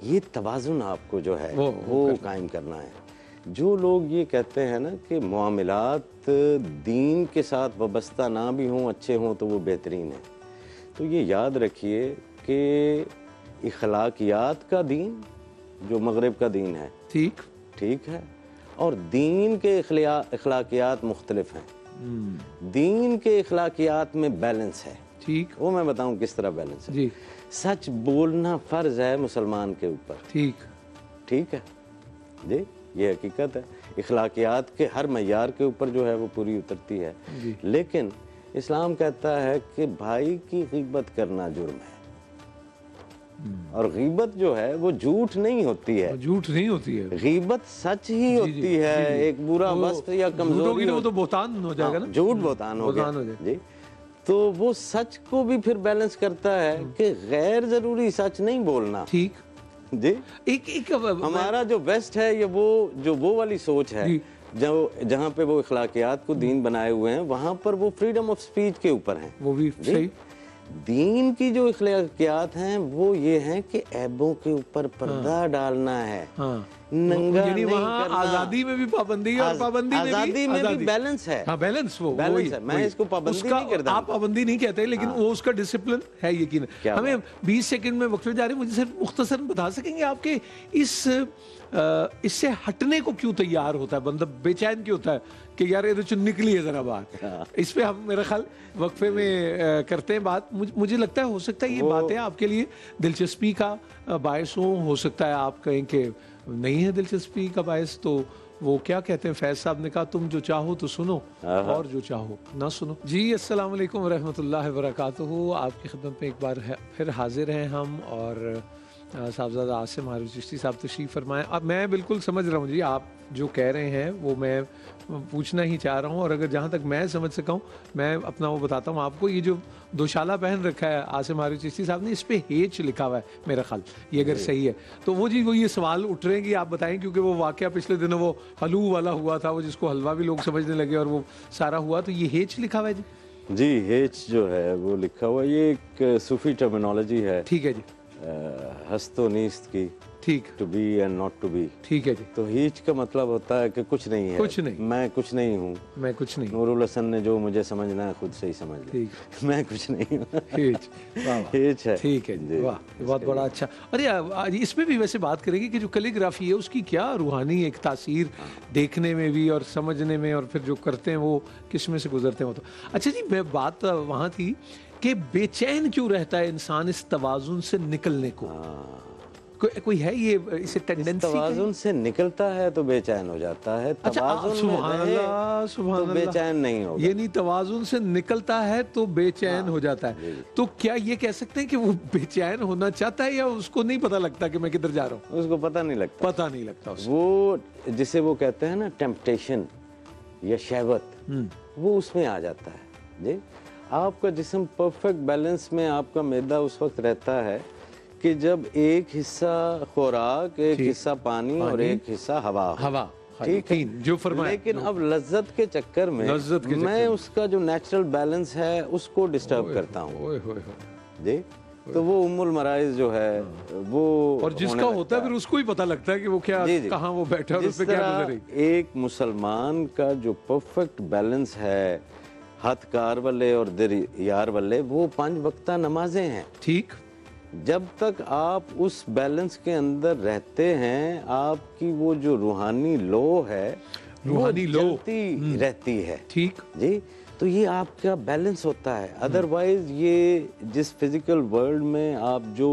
ये तवाज़ुन आपको जो है वो कायम करना है। जो लोग ये कहते हैं ना कि मामलात दीन के साथ वाबस्ता ना भी हों, अच्छे हों तो वो बेहतरीन है, तो ये याद रखिए कि इखलाकियात का दीन जो मगरिब का दीन है ठीक है, और दीन के इखलाकियात मुख्तलिफ हैं। दीन के इखलाकियात में बैलेंस है, ठीक, वो मैं बताऊं किस तरह बैलेंस है जी। सच बोलना फ़र्ज है मुसलमान के ऊपर, ठीक है जी, ये हकीकत है। इखलाकियात के हर मय्यार के ऊपर जो है वो पूरी उतरती है, लेकिन इस्लाम कहता है कि भाई की ग़ीबत करना जुर्म है, और ग़ीबत जो है वो झूठ नहीं होती है, ग़ीबत सच ही होती है। एक बुरा वस्फ या कमजोरी हो तो बोहतान हो जाएगा ना, झूठ बोहतान हो गया जी। तो वो सच को भी फिर बैलेंस करता है कि गैर जरूरी सच नहीं बोलना, ठीक जी। एक हमारा जो बेस्ट है ये वो वाली सोच है जहाँ पे वो इखलाकियात को दीन बनाए हुए हैं, वहाँ पर वो फ्रीडम ऑफ स्पीच के ऊपर हैं, वो भी सही। दीन की जो इखलाकियात हैं वो ये हैं कि ऐबों के ऊपर पर्दा डालना है, नंगा नहीं करना। आजादी में भी पाबंदी है और आजादी में भी बैलेंस है, बैलेंस है। मैं इसको पाबंदी नहीं करता, आप पाबंदी नहीं कहते, लेकिन वो उसका डिसिप्लिन है यकीन। हमें 20 सेकंड में वक्त जा रही है, मुझे सिर्फ मुख्तसर बता सकेंगे आपके इससे हटने को क्यों तैयार होता है बंदा, बेचैन क्यों होता है कि यार ये तो निकली है जरा बात। इस पे हम मेरा ख्याल वक्फे में करते हैं बात। मुझे लगता है हो सकता है ये बातें आपके लिए दिलचस्पी का बायस हो सकता है आप कहें कि नहीं है दिलचस्पी का बायस, तो वो क्या कहते हैं, फैज साहब ने कहा तुम जो चाहो तो सुनो और जो चाहो ना सुनो। जी अस्सलाम वालेकुम वरहमतुल्लाहि वबरकातुहू। आपकी खिदमत में एक बार फिर हाजिर हैं हम, और साहबजादा आसिम हारूनी चिश्ती साहब तशरीफ़ फरमाएं। अब मैं बिल्कुल समझ रहा हूँ जी, आप जो कह रहे हैं वो मैं पूछना ही चाह रहा हूँ, और अगर जहाँ तक मैं समझ सका हूँ मैं अपना वो बताता हूँ आपको। ये जो दोशाला पहन रखा है आसिम हारूनी चिश्ती साहब ने, इस पे हेच लिखा हुआ है मेरा ख्याल, ये अगर सही है तो वो जी वो ये सवाल उठ रहे हैं कि आप बताएं, क्योंकि वो वाक़या पिछले दिनों वो हलू वाला हुआ था, वो जिसको हलवा भी लोग समझने लगे और वो सारा हुआ, तो ये हेच लिखा हुआ है जी। हेच जो है वो लिखा हुआ, ये एक सूफी टर्मिनोलॉजी है, ठीक है जी, हस्तो नीस्त की, ठीक, to be and not to be, ठीक है जी। तो हीच का मतलब होता है कि कुछ नहीं है, कुछ नहीं, मैं कुछ नहीं हूँ, मैं कुछ नहीं, नूरुल हसन ने जो मुझे समझना है खुद से ही समझ लिया, मैं कुछ नहीं हूँ, हीच है, ठीक है जी। वाह, बहुत बड़ा अच्छा। अरे इसमें भी वैसे बात करेंगे कि जो कैलीग्राफी है उसकी क्या रूहानी एक तासीर देखने में भी और समझने में, और फिर जो करते हैं वो किस में से गुजरते हैं वो तो। अच्छा जी, मैं बात वहाँ थी कि बेचैन क्यों रहता है इंसान इस तवाज़ुन से निकलने को, कोई है ये इसे टेंडेंसी, तवाज़ुन से निकलता है तो बेचैन हो जाता है, तवाज़ुन तो बेचैन नहीं होगा, ये नहीं, तवाज़ुन से निकलता है तो बेचैन हो जाता है। तो क्या ये कह सकते हैं कि वो बेचैन होना चाहता है, या उसको नहीं पता लगता कि मैं किधर जा रहा हूँ, उसको पता नहीं लगता, वो जिसे वो कहते हैं ना टेम्पटेशन या शहवत, वो उसमें आ जाता है जी। आपका जिस्म परफेक्ट बैलेंस में, आपका मैदा उस वक्त रहता है कि जब एक हिस्सा खुराक, एक हिस्सा पानी और एक हिस्सा हवा, ठीक है जो फरमाया। लेकिन अब लज्जत के चक्कर में मैं उसका जो नेचुरल बैलेंस है उसको डिस्टर्ब करता हूँ जी। तो वो उम्मुल मराइज जो है वो, और जिसका होता है फिर उसको ही पता लगता है कि वो क्या, कहाँ वो बैठा है और उस पे क्या गुजर रही। एक मुसलमान का जो परफेक्ट बैलेंस है हथकार वाले और दिल यार वाले, वो 5 वक्ता नमाजें हैं, ठीक। जब तक आप उस बैलेंस के अंदर रहते हैं, आपकी वो जो रूहानी लो है, रूहानी लो चलती रहती है, ठीक जी। तो ये आपका बैलेंस होता है। अदरवाइज ये जिस फिजिकल वर्ल्ड में आप जो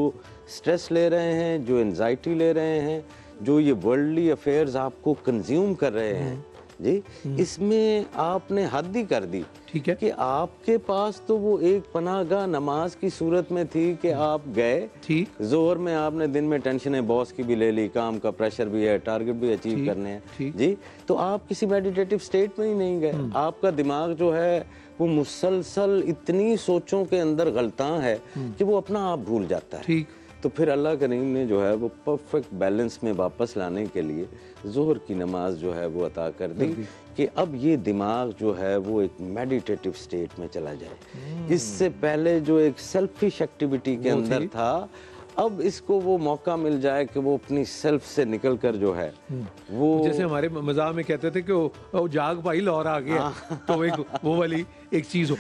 स्ट्रेस ले रहे हैं, जो एंजाइटी ले रहे हैं, जो ये वर्ल्डली अफेयर्स आपको कंज्यूम कर रहे हैं जी, इसमें आपने हद ही कर दी, ठीक है, कि आपके पास तो वो एक पनाहगाह नमाज की सूरत में थी कि आप गए, ठीक, जोहर में आपने दिन में टेंशन बॉस की भी ले ली, काम का प्रेशर भी है, टारगेट भी अचीव करने हैं जी, तो आप किसी मेडिटेटिव स्टेट में ही नहीं गए। आपका दिमाग जो है वो मुसलसल इतनी सोचों के अंदर गलता है कि वो अपना आप भूल जाता है, ठीक। तो फिर अल्लाह करीम ने जो है वो परफेक्ट बैलेंस में वापस लाने के लिए ज़ोहर की नमाज जो है वो अता कर दी कि अब ये दिमाग जो है वो एक मेडिटेटिव स्टेट में चला जाए। इससे पहले जो एक सेल्फिश एक्टिविटी के अंदर था, अब इसको वो मौका मिल जाए कि वो अपनी सेल्फ से निकल कर जो है वो, जैसे हमारे मजाक में कहते थे कि वो जाग भाई लौर आ गया, तो एक वो वाली एक चीज हो।